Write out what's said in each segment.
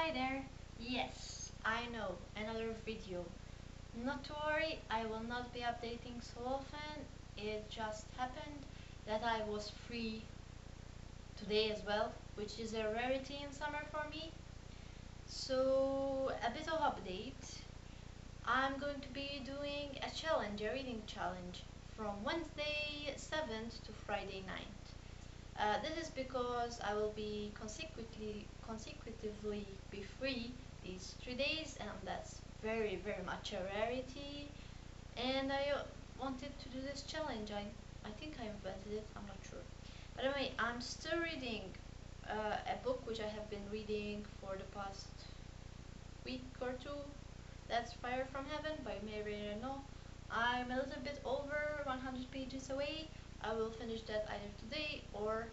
Hi there! Yes, I know, another video. Not to worry, I will not be updating so often. It just happened that I was free today as well, which is a rarity in summer for me. So, a bit of update. I'm going to be doing a challenge, a reading challenge, from Wednesday 7th to Friday 9th. This is because I will be consecutively be free these 3 days, and that's very much a rarity. And I wanted to do this challenge. I think I invented it. I'm not sure. But anyway, I'm still reading a book which I have been reading for the past week or two. That's Fire from Heaven by Mary Renault. I'm a little bit over 100 pages away. I will finish that either today or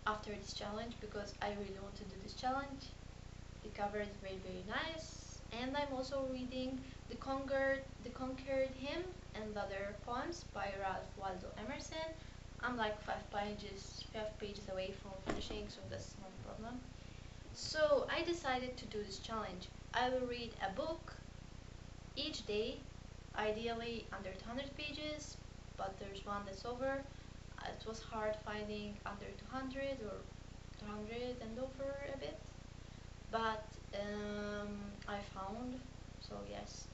after this challenge, because I really want to do this challenge. The cover is very nice, and I'm also reading The Conquered Hymn and Other Poems by Ralph Waldo Emerson. I'm like five pages away from finishing, so that's not a problem. So I decided to do this challenge. I will read a book each day, ideally under 200 pages, but there's one that's over. It was hard finding under 200 or 200 and over a bit, but I found. So yes,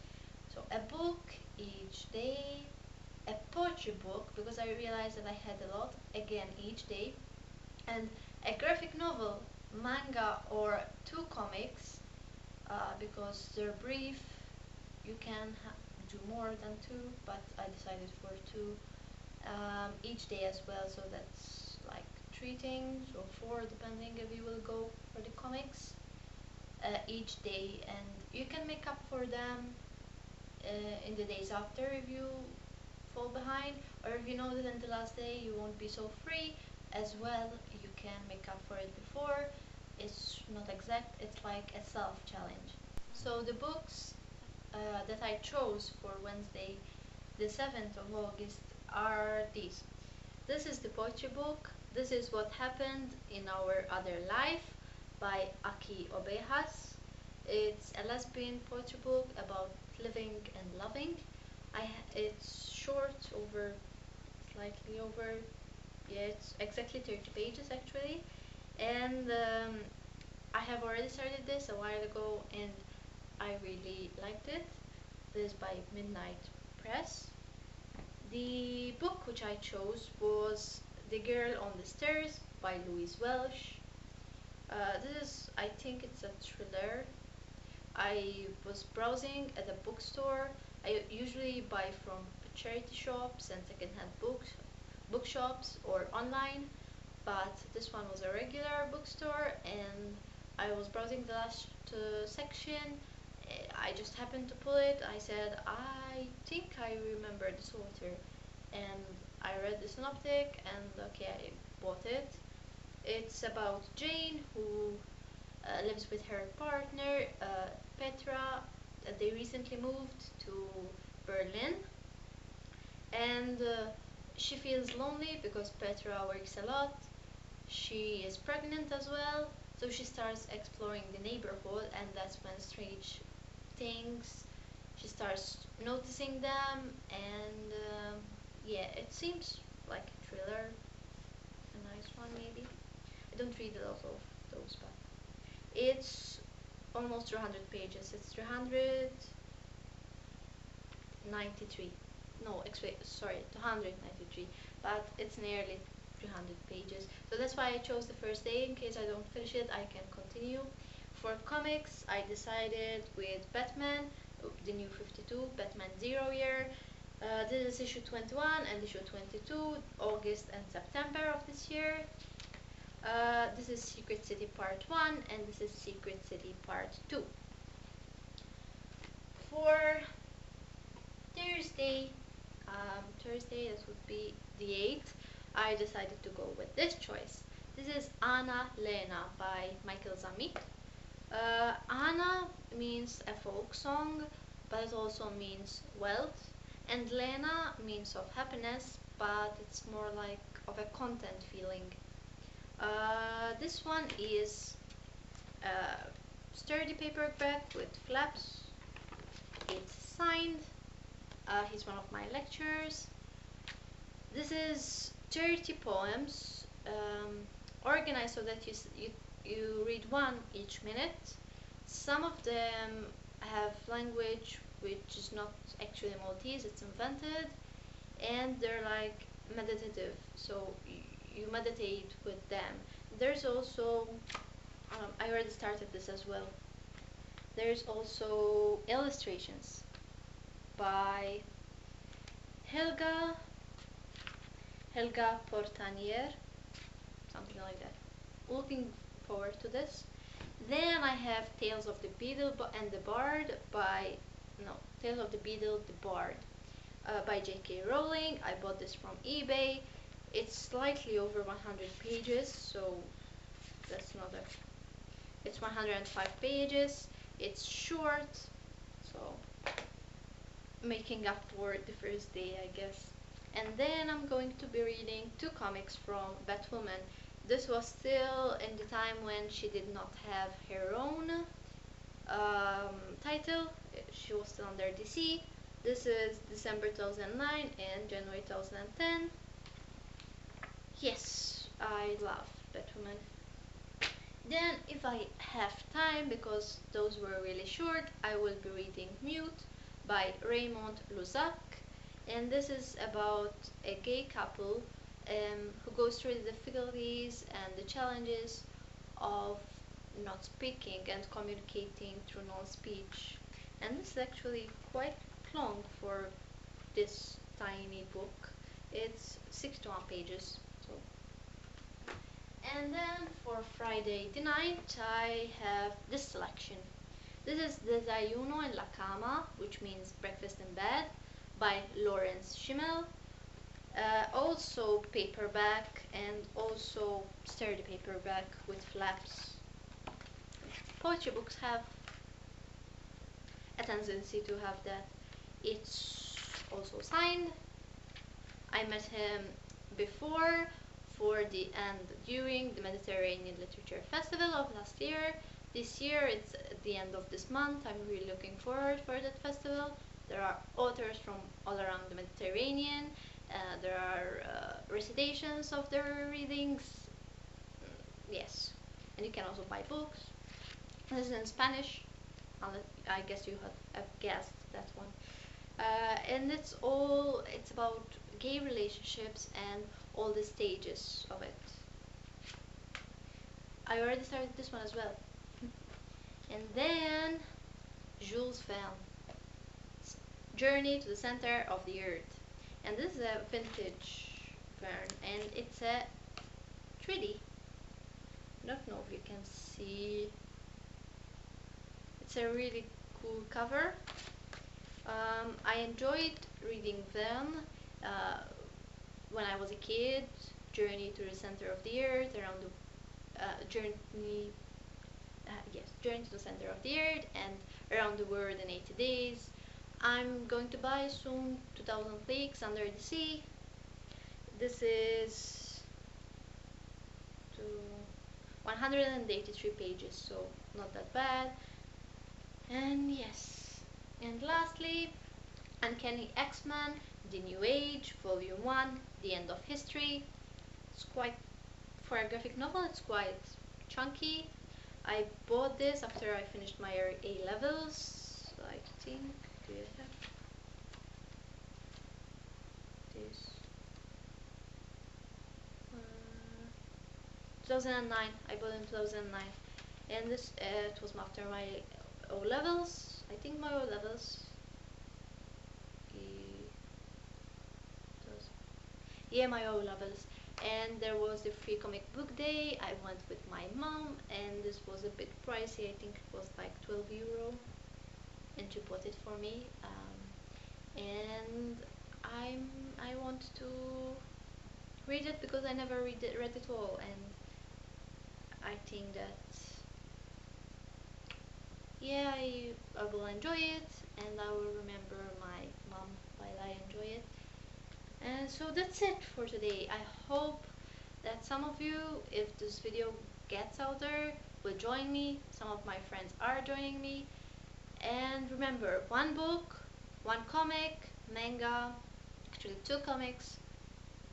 so a book each day, a poetry book, because I realized that I had a lot, again each day, and a graphic novel, manga, or two comics, because they're brief. You can do more than two, but I decided for two each day as well, so that's like three things or four, depending if you will go for the comics each day, and you can make up for them in the days after if you fall behind, or if you know that in the last day you won't be so free as well, you can make up for it before. It's not exact, it's like a self challenge. So the books that I chose for Wednesday the 7th of August are these. This is the poetry book. This is What Happened in Our Other Life by Aki Obejas. It's a lesbian poetry book about living and loving. It's short, over slightly over, yeah, it's exactly 30 pages actually. And I have already started this a while ago, and I really liked it. This is by Midnight Press. The book which I chose was The Girl on the Stairs by Louise Welsh. I think it's a thriller. I was browsing at a bookstore. I usually buy from charity shops and secondhand bookshops or online, but this one was a regular bookstore, and I was browsing the last section. I just happened to pull it. I said, I think I remember this author, and I read the synoptic, and okay, I bought it. It's about Jane, who lives with her partner, Petra. They recently moved to Berlin, and she feels lonely because Petra works a lot. She is pregnant as well, so she starts exploring the neighborhood, and that's when strange things, she starts noticing them, and yeah, it seems like a thriller, a nice one maybe. I don't read a lot of those, but it's almost 300 pages. It's 393. No, sorry, 293, but it's nearly 300 pages. So that's why I chose the first day. In case I don't finish it, I can continue. For comics, I decided with Batman, the new 52, Batman Zero Year. This is issue 21 and issue 22, August and September of this year. This is Secret City Part 1, and this is Secret City Part 2. For Thursday, that would be the 8th, I decided to go with this choice. This is Anna Lena by Michael Zamit. Anna means a folk song, but it also means wealth, and Lena means of happiness, but it's more like of a content feeling. This one is a sturdy paperback with flaps. It's signed. He's one of my lecturers. This is 30 poems, organized so that you read one each minute. Some of them have language which is not actually Maltese, it's invented, and they're like meditative, so you meditate with them. There's also, I already started this as well. There's also illustrations by Helga Portanier, something like that. Looking forward to this. Then I have Tales of the Beadle and the Bard by Tales of the Beadle, the Bard, by J.K. Rowling. I bought this from eBay. It's slightly over 100 pages, so that's not a. It's 105 pages. It's short, so making up for the first day, I guess. And then I'm going to be reading two comics from Batwoman. This was still in the time when she did not have her own title. She was still under DC. This is December 2009 and January 2010. Yes, I love Batwoman. Then if I have time, because those were really short, I will be reading Mute by Raymond Luzac. And this is about a gay couple who goes through the difficulties and the challenges of not speaking and communicating through non-speech. And this is actually quite long for this tiny book. It's 61 pages. So. And then for Friday the night I have this selection. This is Desayuno en la Cama, which means breakfast in bed, by Lawrence Schimmel. Also paperback and also sturdy paperback with flaps. Poetry books have a tendency to have that. It's also signed. I met him before, for the and during the Mediterranean Literature Festival of last year. This year it's at the end of this month. I'm really looking forward for that festival. There are authors from all around the Mediterranean. There are recitations of their readings. Yes, and you can also buy books. This is in Spanish. I guess you have guessed that one. And it's about gay relationships and all the stages of it. I already started this one as well. And then Jules Verne's Journey to the Center of the Earth. And this is a vintage Verne, and it's a 3D. I don't know if you can see. It's a really cool cover. I enjoyed reading them when I was a kid. Journey to the Center of the Earth, around the Journey to the Center of the Earth, and Around the World in 80 Days. I'm going to buy soon 2000 Leagues Under the Sea. This is 183 pages, so not that bad. And yes, and lastly, Uncanny X-Men, The New Age, Volume 1, The End of History. It's quite, for a graphic novel, it's quite chunky. I bought this after I finished my A-levels, I think. Do you have this? 2009, I bought it in 2009. And this, it was after my O-levels. I think my O-levels. Yeah, my O-levels. And there was the free comic book day. I went with my mom, and this was a bit pricey. I think it was like €12, and she bought it for me. And I want to read it because I never read it all, and I think that yeah, I will enjoy it, and I will remember my mom while I enjoy it. And so that's it for today. I hope that some of you, if this video gets out there, will join me. Some of my friends are joining me. And remember, one book, one comic, manga, actually two comics,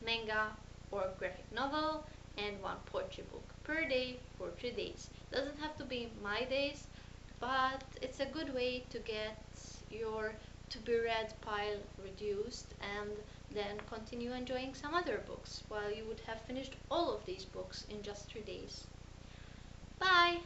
manga or graphic novel, and one poetry book per day for 3 days. Doesn't have to be my days, but it's a good way to get your to be read pile reduced and then continue enjoying some other books while you would have finished all of these books in just 3 days. Bye!